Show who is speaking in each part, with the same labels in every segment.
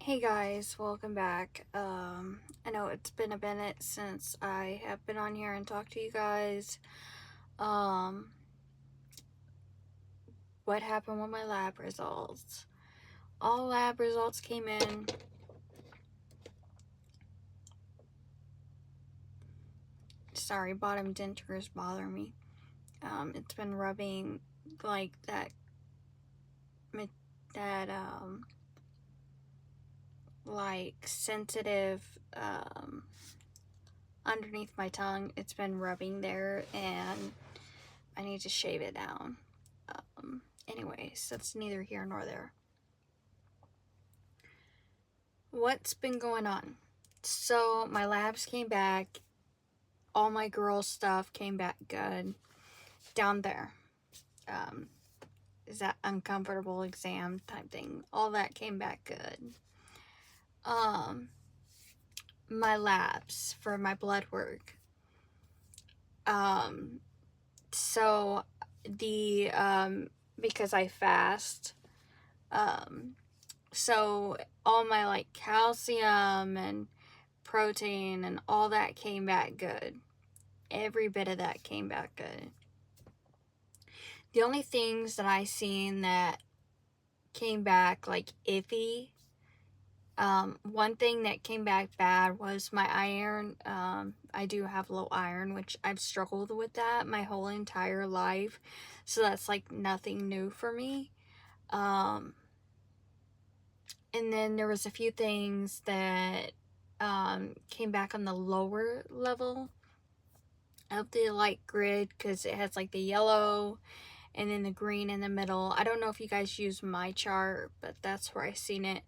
Speaker 1: Hey guys, welcome back. I know it's been a minute since I have been on here and talked to you guys. Um, what happened with my lab results? All lab results came in. Sorry, bottom dentures bother me. It's been rubbing like that like sensitive underneath my tongue. It's been rubbing there and I need to shave it down. Anyways, that's neither here nor there. What's been going on? So my labs came back. All my girl stuff came back good. Down there. Um, is that uncomfortable exam type thing? All that came back good. My labs for my blood work. So the because I fast, so all my like calcium and protein and all that came back good. Every bit of that came back good. The only things that I seen that came back like iffy, one thing that came back bad was my iron. I do have low iron, which I've struggled with that my whole entire life, so that's like nothing new for me. And then there was a few things that came back on the lower level of the light grid, because it has like the yellow and then the green in the middle. I don't know if you guys use my chart, but that's where I seen it.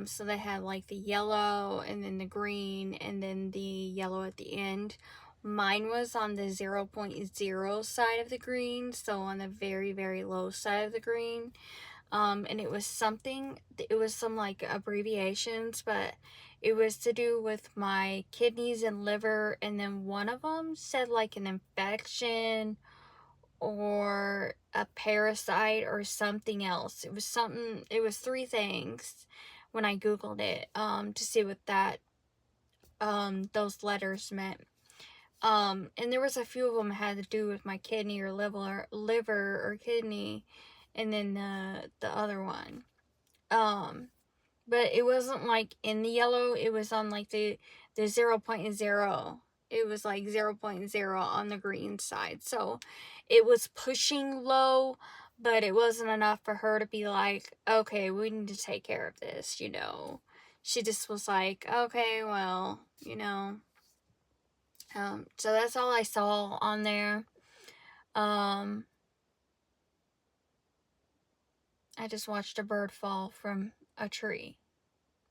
Speaker 1: So they had like the yellow and then the green and then the yellow at the end. Mine was on the 0.0 side of the green, so on the very, very low side of the green. And it was some like abbreviations, but it was to do with my kidneys and liver, and then one of them said like an infection or a parasite or something else. It was three things when I googled it to see what that those letters meant. And there was a few of them had to do with my kidney or liver or kidney, and then the other one. But it wasn't like in the yellow, it was on like the 0.0. It was like 0.0 on the green side. So it was pushing low, but it wasn't enough for her to be like, okay, we need to take care of this, you know. She just was like, okay, well, you know. So that's all I saw on there. I just watched a bird fall from a tree.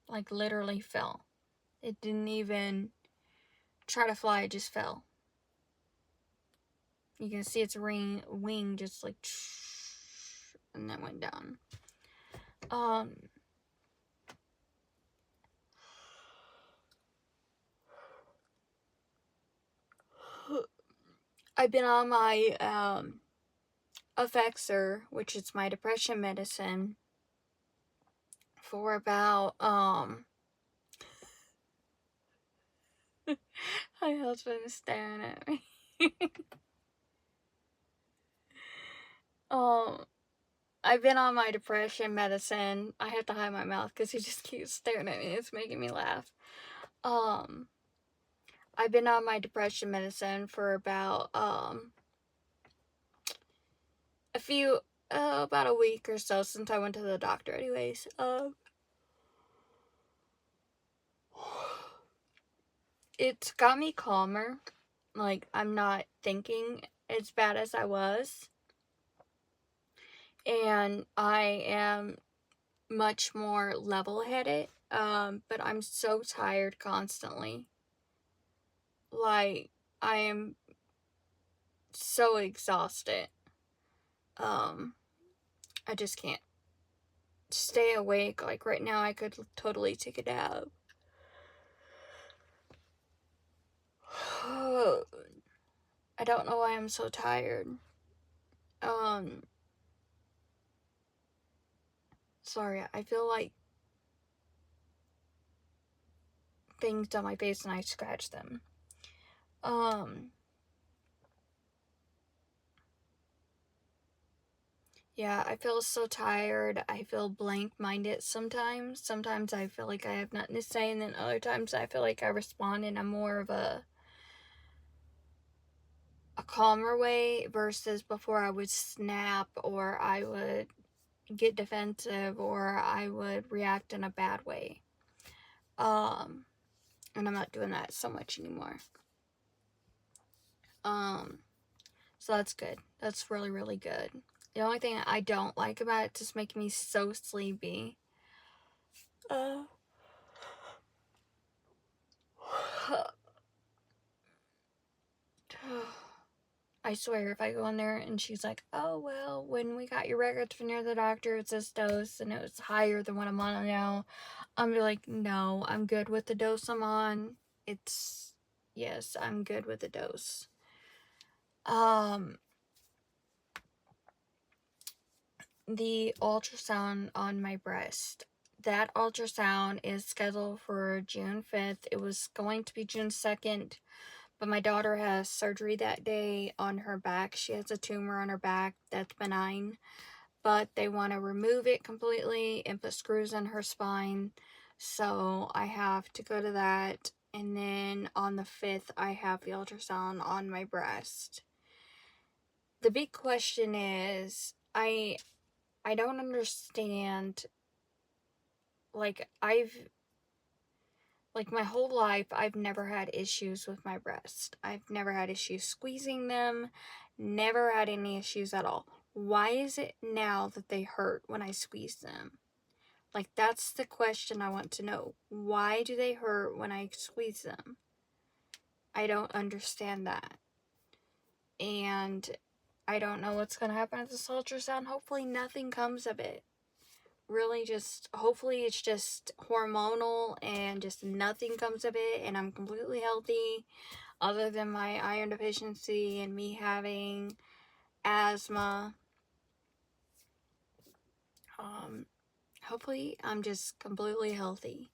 Speaker 1: Like literally fell. It didn't even try to fly, it just fell. You can see its wing just like, and then went down. I've been on my Effexor, which is my depression medicine, for about my husband is staring at me. I've been on my depression medicine. I have to hide my mouth because he just keeps staring at me. It's making me laugh. I've been on my depression medicine for about about a week or so since I went to the doctor anyways. It's got me calmer. Like, I'm not thinking as bad as I was. And I am much more level-headed. But I'm so tired constantly. Like, I am so exhausted. I just can't stay awake. Like, right now I could totally take a nap. I don't know why I'm so tired. Sorry, I feel like things on my face and I scratch them. Yeah, I feel so tired. I feel blank-minded sometimes. Sometimes I feel like I have nothing to say, and then other times I feel like I respond in a more of a calmer way versus before I would snap, or I would get defensive, or I would react in a bad way. And I'm not doing that so much anymore. So that's good. That's really, really good. The only thing I don't like about it is just making me so sleepy. I swear, if I go in there and she's like, oh, well, when we got your records from near the doctor, it's this dose and it was higher than what I'm on now, I'm be like, no, I'm good with the dose I'm on. Yes, I'm good with the dose. The ultrasound on my breast. That ultrasound is scheduled for June 5th. It was going to be June 2nd, but my daughter has surgery that day on her back. She has a tumor on her back that's benign, but they want to remove it completely and put screws in her spine. So I have to go to that. And then on the 5th, I have the ultrasound on my breast. The big question is, I don't understand, like, my whole life, I've never had issues with my breast. I've never had issues squeezing them, never had any issues at all. Why is it now that they hurt when I squeeze them? Like, that's the question I want to know. Why do they hurt when I squeeze them? I don't understand that. And I don't know what's going to happen at this ultrasound. Hopefully nothing comes of it. Really, just hopefully it's just hormonal and just nothing comes of it and I'm completely healthy, other than my iron deficiency and me having asthma. Hopefully I'm just completely healthy.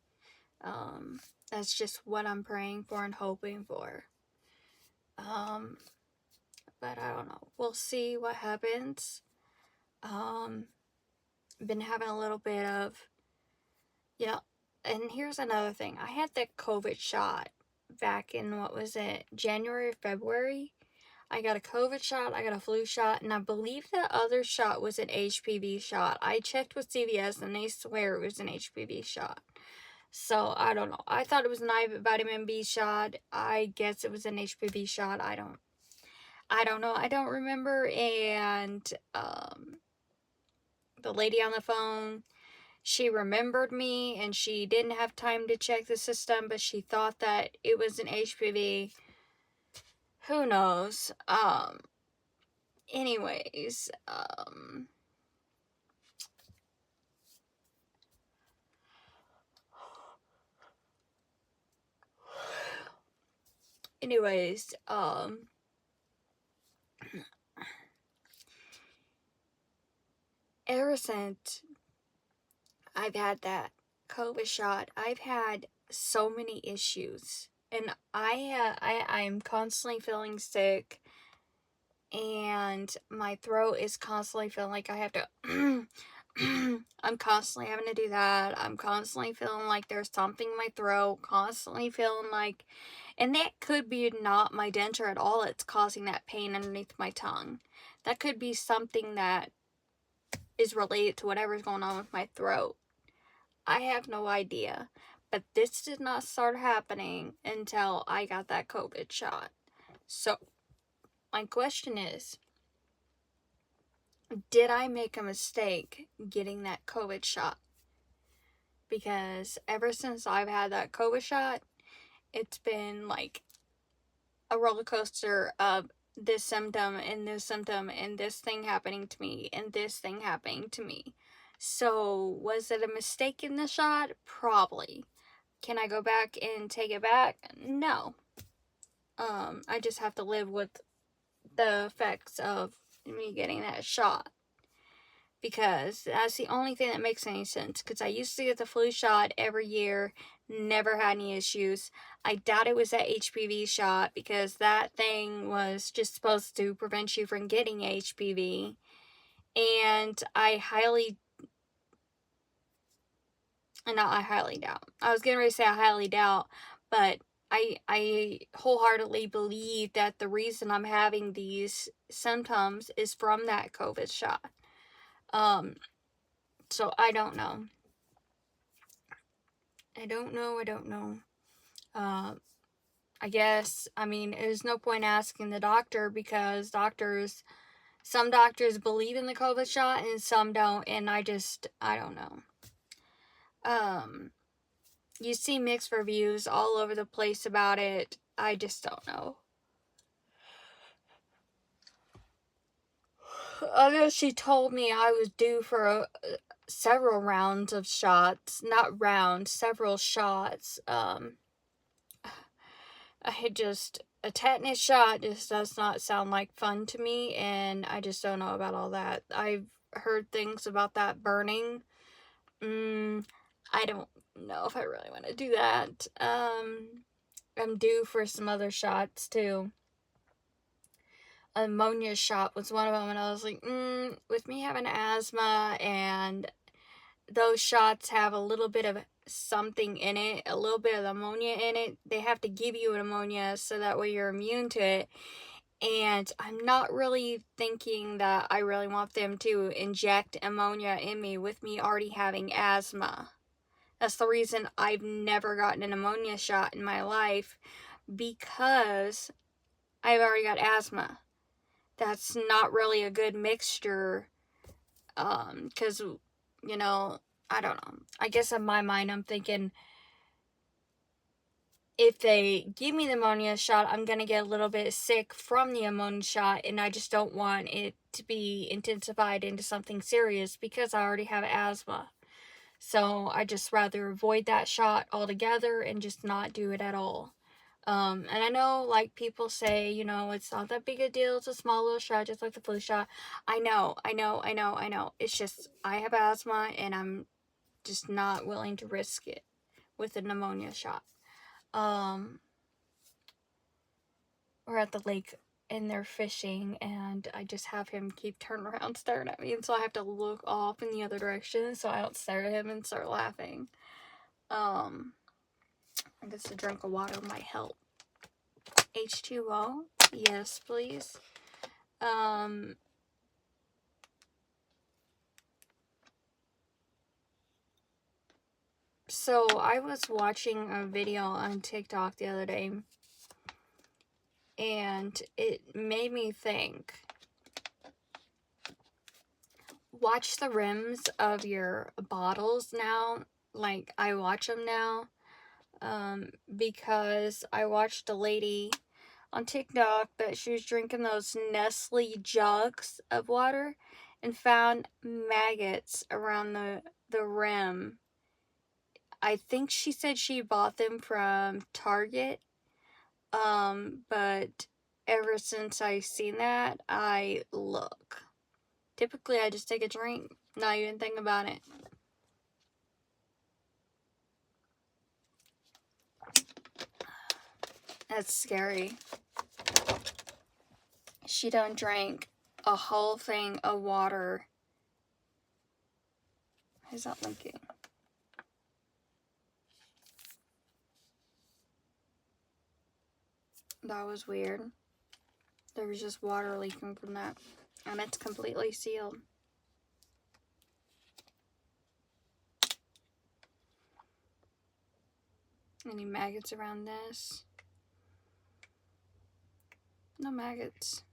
Speaker 1: That's just what I'm praying for and hoping for. But I don't know, we'll see what happens. Been having a little bit of, and here's another thing. I had the COVID shot back in, what was it, January or February? I got a COVID shot, I got a flu shot, and I believe the other shot was an HPV shot. I checked with CVS and they swear it was an HPV shot. So, I don't know. I thought it was an vitamin B shot. I guess it was an HPV shot. I don't know. I don't remember. And the lady on the phone, she remembered me and she didn't have time to check the system, but she thought that it was an HPV. Who knows? Anyways, ever since I've had that COVID shot, I've had so many issues, and I'm constantly feeling sick, and my throat is constantly feeling like I have to. I'm constantly having to do that. I'm constantly feeling like there's something in my throat. Constantly feeling like, and that could be not my denture at all. It's causing that pain underneath my tongue. That could be something that is related to whatever's going on with my throat. I have no idea. But this did not start happening until I got that COVID shot. So, my question is, did I make a mistake getting that COVID shot? Because ever since I've had that COVID shot, it's been like a roller coaster of this symptom and this symptom and this thing happening to me and this thing happening to me. So, was it a mistake in the shot? Probably. Can I go back and take it back? No. I just have to live with the effects of me getting that shot. because that's the only thing that makes any sense. Because I used to get the flu shot every year, never had any issues. I doubt it was that HPV shot, because that thing was just supposed to prevent you from getting HPV. And I was getting ready to say I highly doubt, but I wholeheartedly believe that the reason I'm having these symptoms is from that COVID shot. So I don't know. I don't know. I guess, I mean, there's no point asking the doctor, because some doctors believe in the COVID shot and some don't, and I don't know. You see mixed reviews all over the place about it. I just don't know. I know she told me I was due for several rounds of shots. Not rounds, several shots. A tetanus shot just does not sound like fun to me, and I just don't know about all that. I've heard things about that burning. I don't know if I really want to do that. I'm due for some other shots too. Ammonia shot was one of them, and I was like, with me having asthma and those shots have a little bit of something in it, a little bit of ammonia in it. They have to give you an ammonia so that way you're immune to it. And I'm not really thinking that I really want them to inject ammonia in me with me already having asthma. That's the reason I've never gotten an ammonia shot in my life, because I've already got asthma. That's not really a good mixture, because, you know, I don't know. I guess in my mind, I'm thinking, if they give me the ammonia shot, I'm going to get a little bit sick from the ammonia shot, and I just don't want it to be intensified into something serious, because I already have asthma. So I just rather avoid that shot altogether and just not do it at all. And I know, like, people say, you know, it's not that big a deal. It's a small little shot, just like the flu shot. I know. It's just, I have asthma, and I'm just not willing to risk it with a pneumonia shot. We're at the lake, and they're fishing, and I just have him keep turning around staring at me, and so I have to look off in the other direction so I don't stare at him and start laughing. I guess a drink of water might help. H2O? Yes, please. So I was watching a video on TikTok the other day, and it made me think. Watch the rims of your bottles now. Like, I watch them now. Because I watched a lady on TikTok that she was drinking those Nestle jugs of water and found maggots around the rim. I think she said she bought them from Target. But ever since I seen that, I look. Typically, I just take a drink, not even think about it. That's scary. She done drank a whole thing of water. Who's not linking? That was weird. There was just water leaking from that. And it's completely sealed. Any maggots around this? No maggots.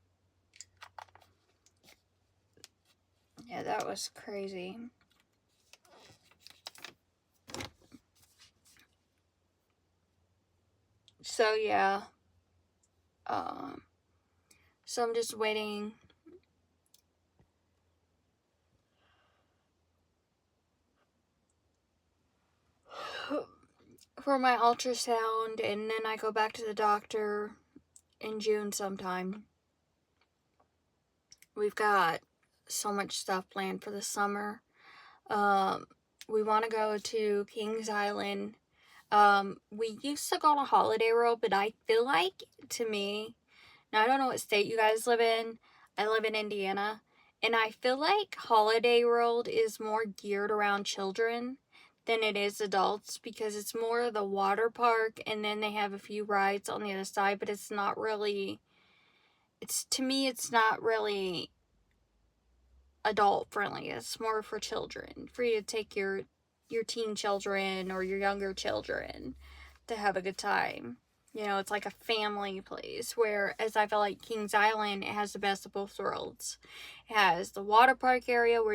Speaker 1: Yeah, that was crazy. So yeah. So I'm just waiting for my ultrasound, and then I go back to the doctor in June sometime. We've got so much stuff planned for the summer. We want to go to Kings Island. We used to go on a Holiday World, but I feel like, to me, now I don't know what state you guys live in. I live in Indiana, and I feel like Holiday World is more geared around children than it is adults, because it's more the water park, and then they have a few rides on the other side, but it's not really, to me, it's not really adult friendly. It's more for children, for you to take your teen children or your younger children to have a good time. You know, it's like a family place. Whereas I feel like Kings Island, it has the best of both worlds. It has the water park area where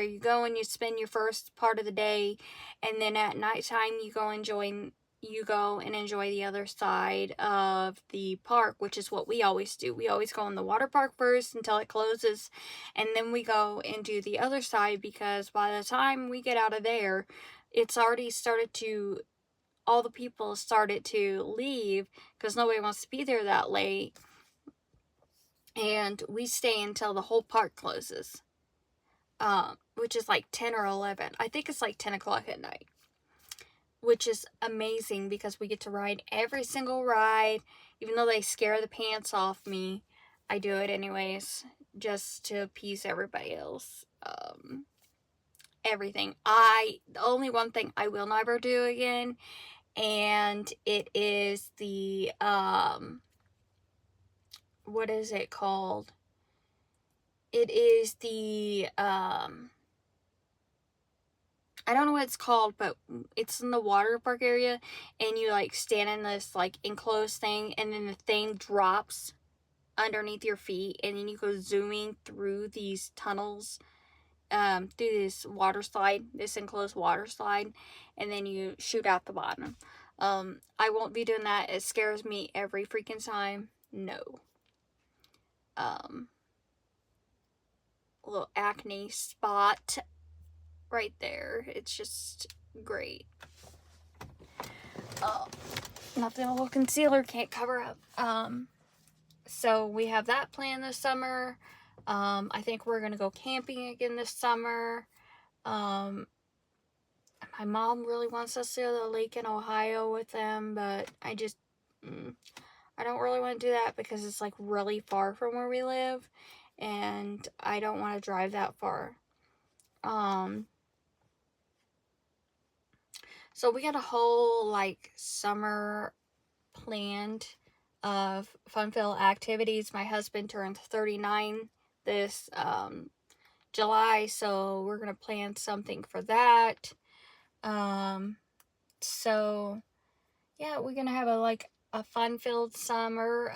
Speaker 1: you go and you spend your first part of the day, and then at nighttime you go and enjoy the other side of the park, which is what we always do. We always go in the water park first until it closes, and then we go and do the other side, because by the time we get out of there, it's already started to, all the people started to leave because nobody wants to be there that late, and we stay until the whole park closes, which is like 10 or 11. I think it's like 10 o'clock at night, which is amazing because we get to ride every single ride. Even though they scare the pants off me, I do it anyways, just to appease everybody else. Everything. The only one thing I will never do again, and it is the, what is it called? It is the, I don't know what it's called, but it's in the water park area, and you like stand in this like enclosed thing, and then the thing drops underneath your feet, and then you go zooming through these tunnels, through this water slide, this enclosed water slide, and then you shoot out the bottom. I won't be doing that. It scares me every freaking time. No. Little acne spot right there. It's just great. Nothing a little concealer can't cover up. So we have that planned this summer. I think we're gonna go camping again this summer. My mom really wants us to go to the lake in Ohio with them, but I don't really want to do that because it's like really far from where we live, and I don't want to drive that far. So we got a whole like summer planned of fun-filled activities. My husband turned 39 this July, so we're gonna plan something for that. So yeah, we're gonna have a fun-filled summer.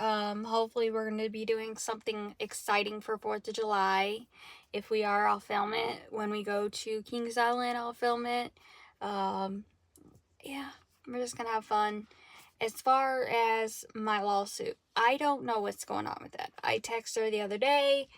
Speaker 1: Hopefully we're gonna be doing something exciting for 4th of July. If we are, I'll film it. When we go to Kings Island, I'll film it. Yeah, we're just gonna have fun. As far as my lawsuit, I don't know what's going on with that. I texted her the other day.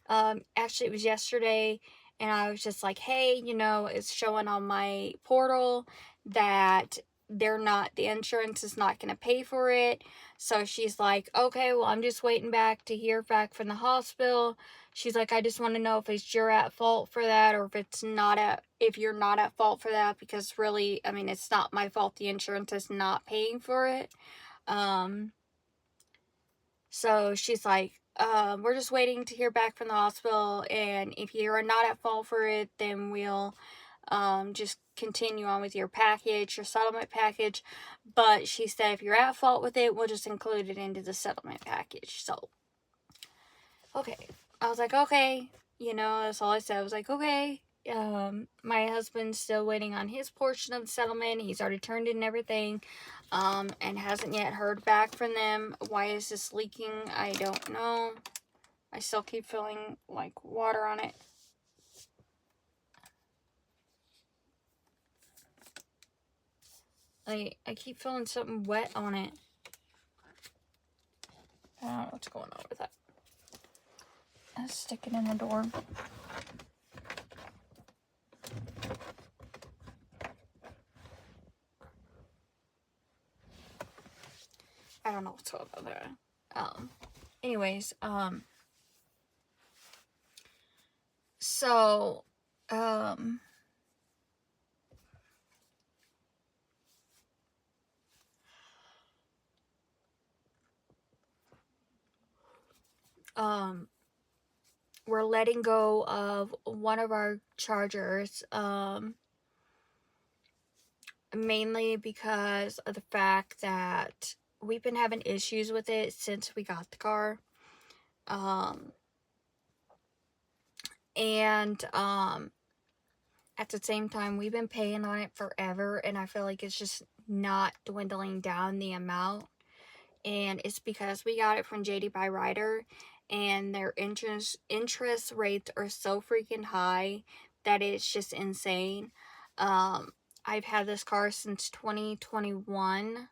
Speaker 1: Actually, it was yesterday, and I was just like, hey, it's showing on my portal that the insurance is not going to pay for it. So she's like, okay, well, I'm just waiting to hear back from the hospital. She's like, I just want to know if you're at fault for that, or if you're not at fault for that, because really, I mean, it's not my fault. The insurance is not paying for it. So she's like, we're just waiting to hear back from the hospital, and if you're not at fault for it, then we'll just continue on with your settlement package. But she said if you're at fault with it, we'll just include it into the settlement package. So, okay. I was like, okay. That's all I said. I was like, okay. My husband's still waiting on his portion of the settlement. He's already turned in everything, and hasn't yet heard back from them. Why is this leaking? I don't know. I still keep feeling like water on it. I keep feeling something wet on it. I don't know what's going on with that. Let's stick it in the door. I don't know what's going on there. Anyways, So, we're letting go of one of our chargers, mainly because of the fact that we've been having issues with it since we got the car. And at the same time, we've been paying on it forever, and I feel like it's just not dwindling down the amount. And it's because we got it from JD Byrider, and their interest rates are so freaking high that it's just insane. I've had this car since 2021,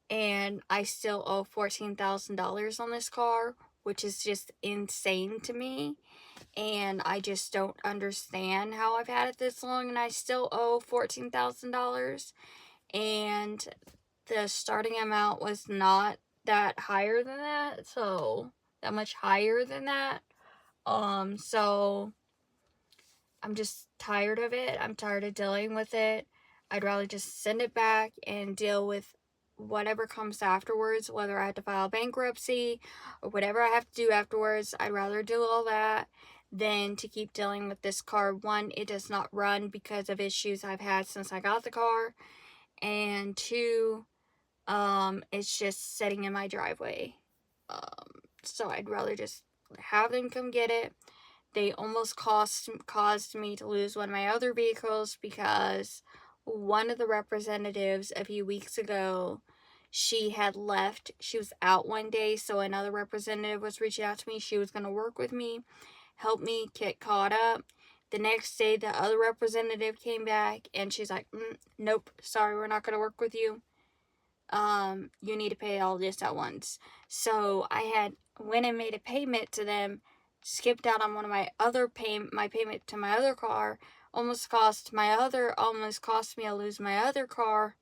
Speaker 1: and I still owe $14,000 on this car, which is just insane to me. And I just don't understand how I've had it this long and I still owe $14,000. And the starting amount was not that higher than that, so that much higher than that. So I'm just tired of it. I'm tired of dealing with it. I'd rather just send it back and deal with whatever comes afterwards, whether I have to file bankruptcy or whatever I have to do afterwards. I'd rather do all that than to keep dealing with this car. One, it does not run because of issues I've had since I got the car. And two, it's just sitting in my driveway. So I'd rather just have them come get it. They almost caused me to lose one of my other vehicles because one of the representatives a few weeks ago, she had left. She was out one day, so another representative was reaching out to me. She was going to work with me, help me get caught up. The next day, the other representative came back, and she's like, nope, sorry, we're not going to work with you. You need to pay all this at once. So I had went and made a payment to them, skipped out on one of my other my payment to my other car, almost cost me to lose my other car,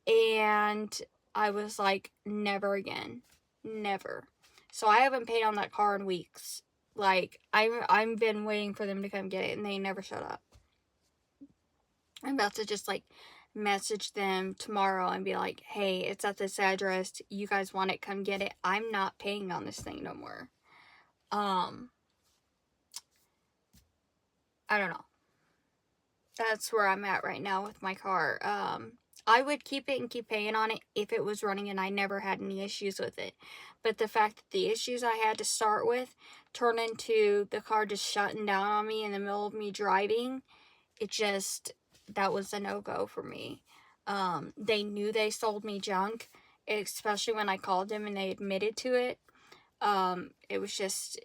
Speaker 1: and I was like, never again. Never. So I haven't paid on that car in weeks. Like, I've been waiting for them to come get it, and they never showed up. I'm about to just, like, message them tomorrow and be like, hey, it's at this address. You guys want it? Come get it. I'm not paying on this thing no more. I don't know. That's where I'm at right now with my car. I would keep it and keep paying on it if it was running and I never had any issues with it. But the fact that the issues I had to start with turned into the car just shutting down on me in the middle of me driving, that was a no-go for me. They knew they sold me junk, especially when I called them and they admitted to it. It was just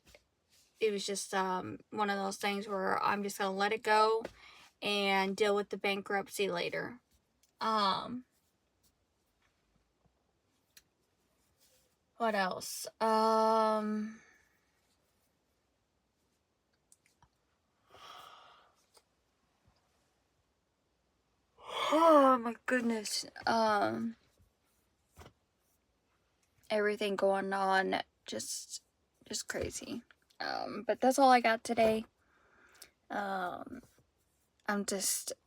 Speaker 1: one of those things where I'm just gonna let it go and deal with the bankruptcy later. What else? Oh my goodness. Everything going on, just crazy. But that's all I got today. I'm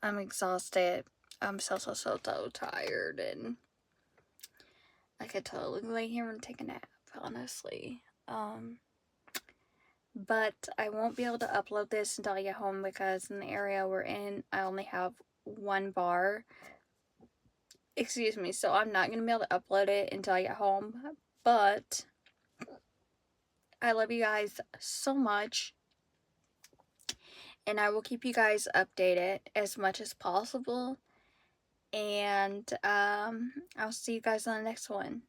Speaker 1: exhausted. I'm so tired, and I could totally lay here and take a nap, honestly. But I won't be able to upload this until I get home because in the area we're in, I only have one bar. Excuse me, so I'm not going to be able to upload it until I get home. But I love you guys so much. And I will keep you guys updated as much as possible. And I'll see you guys on the next one.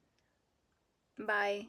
Speaker 1: Bye.